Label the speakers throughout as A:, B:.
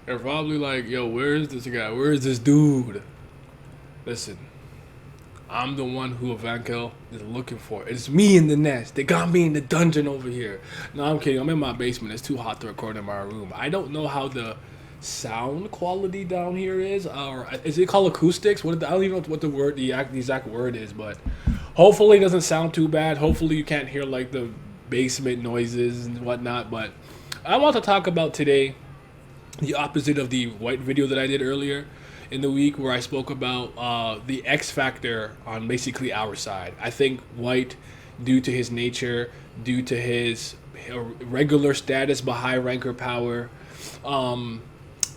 A: They're probably like, yo, where is this guy? Where is this dude? Listen, I'm the one who Evankel is looking for. It's me in the nest. They got me in the dungeon over here. No, I'm kidding. I'm in my basement. It's too hot to record in my room. I don't know how the sound quality down here is, or is it called acoustics? I don't even know what the exact word is, but hopefully it doesn't sound too bad. Hopefully you can't hear like the basement noises and whatnot. But I want to talk about today the opposite of the white video that I did earlier in the week, where I spoke about the X factor on basically our side. I think white, due to his nature, due to his regular status but high ranker power,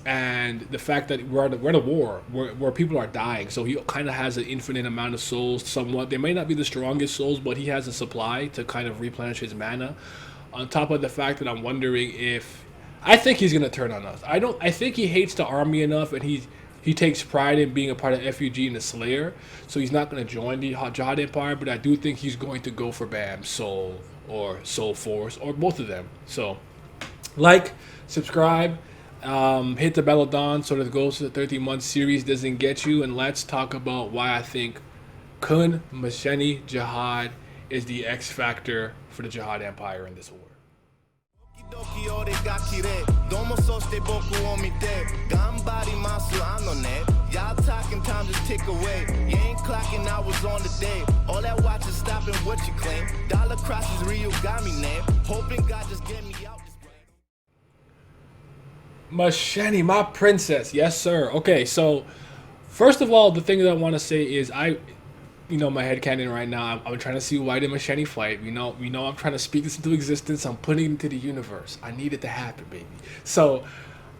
A: and the fact that we're at a war where people are dying, so he kind of has an infinite amount of souls. Somewhat, they may not be the strongest souls, but he has a supply to kind of replenish his mana. On top of the fact that I'm wondering if I think he's gonna turn on us. I don't. I think he hates the army enough, and he takes pride in being a part of F.U.G and the Slayer, so he's not gonna join the Jihad Empire. But I do think he's going to go for Bam Soul or Soul Force or both of them. So, like, subscribe, hit the bell of dawn so that the Ghost of the 13-month series doesn't get you, and let's talk about why I think Kun Maschenny Jihad is the X factor for the Jihad Empire in this war.
B: Y'all talking time just tick away. You ain't clocking hours on the day. All that watching stopping what you claim. Dollar crosses real got me name. Hoping God just get me out this game.
A: Maschenny, my princess. Yes, sir. Okay, so first of all, the thing that I want to say is my headcanon right now, I'm trying to see White and Maschenny fight. I'm trying to speak this into existence. I'm putting it into the universe. I need it to happen, baby. So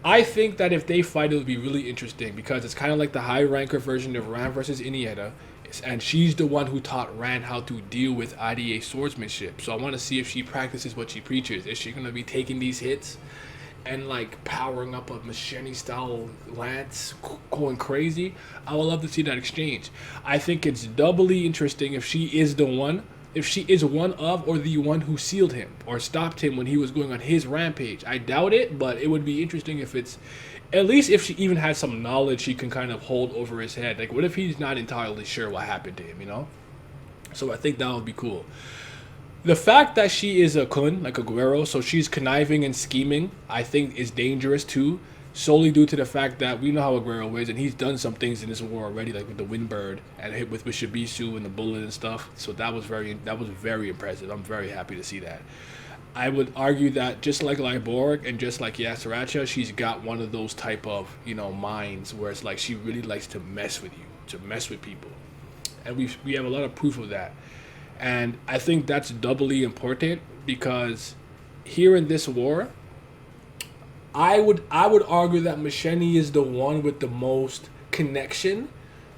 A: I think that if they fight, it would be really interesting because it's kind of like the high ranker version of Ran versus Iniesta, and she's the one who taught Ran how to deal with IDA swordsmanship. So I want to see if she practices what she preaches. Is she going to be taking these hits and like powering up a Maschenny style lance, going crazy? I would love to see that exchange. I think it's doubly interesting if she is the one. If she is one of or the one who sealed him or stopped him when he was going on his rampage. I doubt it, but it would be interesting if it's, at least if she even has some knowledge she can kind of hold over his head. Like, what if he's not entirely sure what happened to him? So I think that would be cool. The fact that she is a kun, like a guerrero, so she's conniving and scheming, I think is dangerous too, solely due to the fact that we know how Aguero is, and he's done some things in this war already, like with the Windbird and hit with Shibisu and the bullet and stuff. So that was very impressive. I'm very happy to see that. I would argue that just like Lyborg and just like Yasaracha, she's got one of those type of minds where it's like she really likes to mess with you, to mess with people, and we have a lot of proof of that. And I think that's doubly important because here in this war, I would argue that Maschenny is the one with the most connection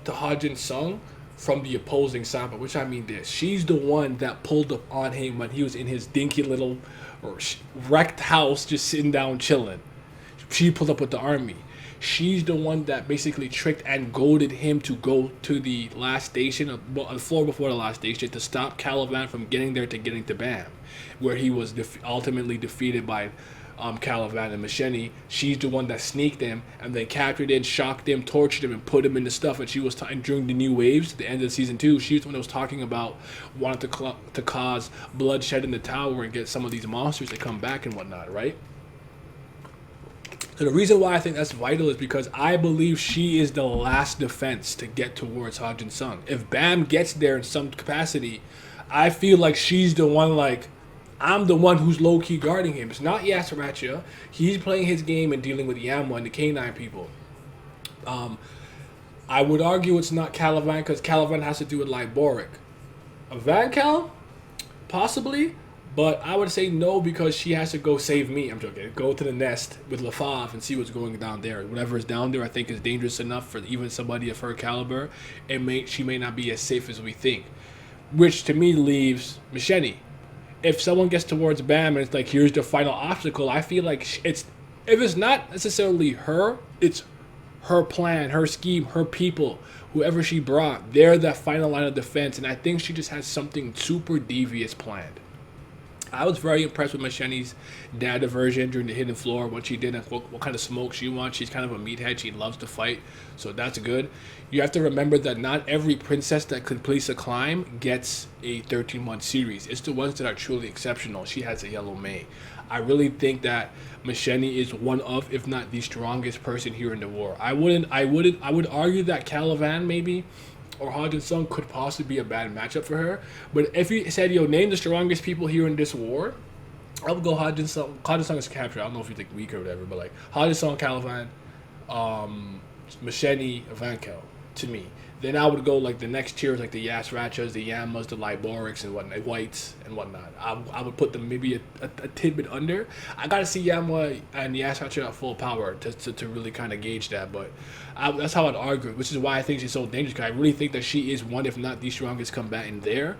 A: to Hajin Sung from the opposing side. By which I mean this: she's the one that pulled up on him when he was in his dinky little wrecked house, just sitting down chilling. She pulled up with the army. She's the one that basically tricked and goaded him to go to the last station, the floor before the last station, to stop Caliban from getting there to getting to Bam, where he was ultimately defeated by Caliban and Maschenny. She's the one that sneaked him and then captured him, shocked him, tortured him, and put him into stuff. And she was during the new waves, at the end of season 2, she was the one that was talking about wanting to cause bloodshed in the tower and get some of these monsters to come back and whatnot, right? So the reason why I think that's vital is because I believe she is the last defense to get towards Hajin Sung. If Bam gets there in some capacity, I feel like she's the one, like, I'm the one who's low-key guarding him. It's not Yasaracha. He's playing his game and dealing with Yamwa and the K9 people. I would argue it's not Caliban because Caliban has to do with Lyboric. Vankel? Possibly. But I would say no because she has to go save me. I'm joking. Go to the nest with Lafave and see what's going down there. Whatever is down there, I think is dangerous enough for even somebody of her caliber. She may not be as safe as we think. Which to me leaves Maschenny. If someone gets towards Bam and it's like, here's the final obstacle, I feel like if it's not necessarily her, it's her plan, her scheme, her people, whoever she brought. They're that final line of defense, and I think she just has something super devious planned. I was very impressed with Maschenny's data version during the Hidden Floor, what she did and what kind of smoke she wants. She's kind of a meathead. She loves to fight, so that's good. You have to remember that not every princess that completes a climb gets a 13-month series. It's the ones that are truly exceptional. She has a yellow May. I really think that Maschenny is one of, if not the strongest person here in the war. I would argue that Calivan maybe or Hodgin Sung could possibly be a bad matchup for her. But if you said, yo, name the strongest people here in this war, I would go Hodgin Sung. Hodgin Sung is captured. I don't know if you think weak or whatever, but like Hodgin Sung, Calivan, Maschenny, Vankel to me. Then I would go like the next tiers, like the Yas Ratchas, the Yamas, the Liborics, and whatnot, Whites and whatnot. I would put them maybe a tidbit under. I gotta see Yama and Yas Ratcha at full power to really kind of gauge that. But that's how I'd argue, which is why I think she's so dangerous. Because I really think that she is one, if not the strongest combatant there.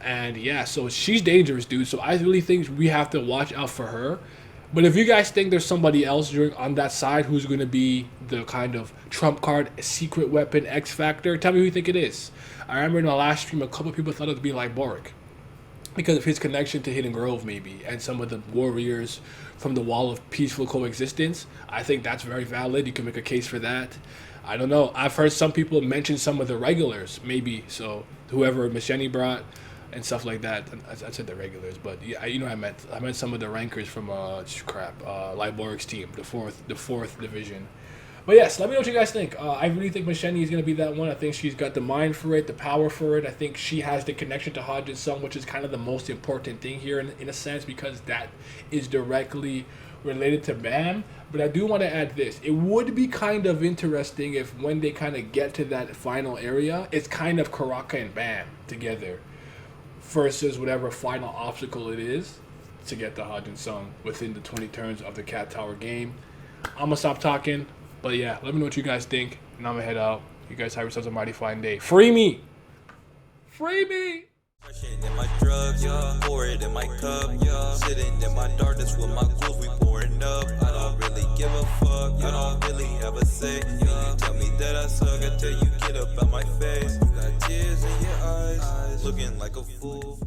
A: And yeah, so she's dangerous, dude. So I really think we have to watch out for her. But if you guys think there's somebody else on that side who's going to be the kind of trump card, secret weapon, X factor, tell me who you think it is. I remember in the last stream, a couple of people thought it would be like Boric because of his connection to Hidden Grove, maybe, and some of the warriors from the Wall of Peaceful Coexistence. I think that's very valid. You can make a case for that. I don't know. I've heard some people mention some of the regulars, maybe. So whoever Maschenny brought and stuff like that. I said the regulars, but yeah, you know what I meant some of the rankers from Liboric's team, the fourth division. But yes, let me know what you guys think. I really think Maschenny is going to be that one. I think she's got the mind for it, the power for it. I think she has the connection to Hodgin Sung, which is kind of the most important thing here in a sense, because that is directly related to Bam. But I do want to add this. It would be kind of interesting if when they kind of get to that final area, it's kind of Karaka and Bam together versus whatever final obstacle it is to get the Hodgin Sung within the 20 turns of the Cat Tower game. I'm going to stop talking, but yeah, let me know what you guys think, and I'm going to head out. You guys have yourselves a mighty fine day. Free me! Free me!
C: In my drugs, pour it in my cup, sitting in my darkness with my ghouls, we pouring up. I don't really give a fuck, I don't really have a say. You tell me that I suck until you get up out my face. You got tears in your eyes, looking like a fool.